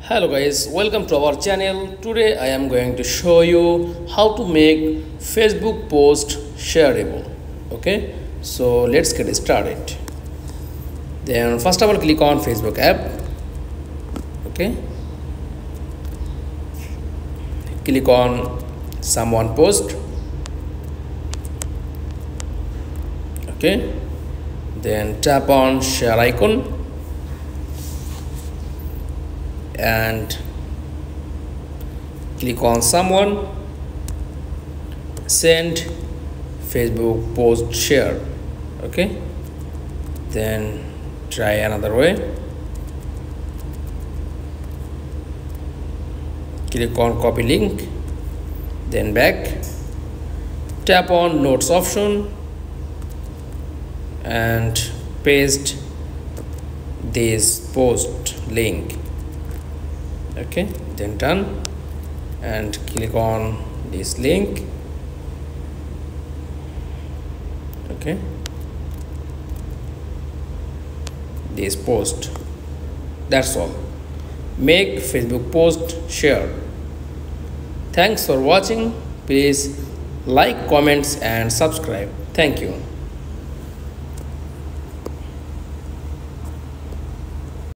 Hello guys, welcome to our channel. Today I am going to show you how to make Facebook post shareable. Okay, so let's get started. Then first of all, click on Facebook app. Okay, click on someone post. Okay, then tap on share icon and click on someone, send Facebook post share. Okay, then try another way, click on copy link, then back, tap on notes option and paste this post link. Okay, then done, and click on this link. Okay, this post. That's all. Make Facebook post share. Thanks for watching. Please like, comments and subscribe. Thank you.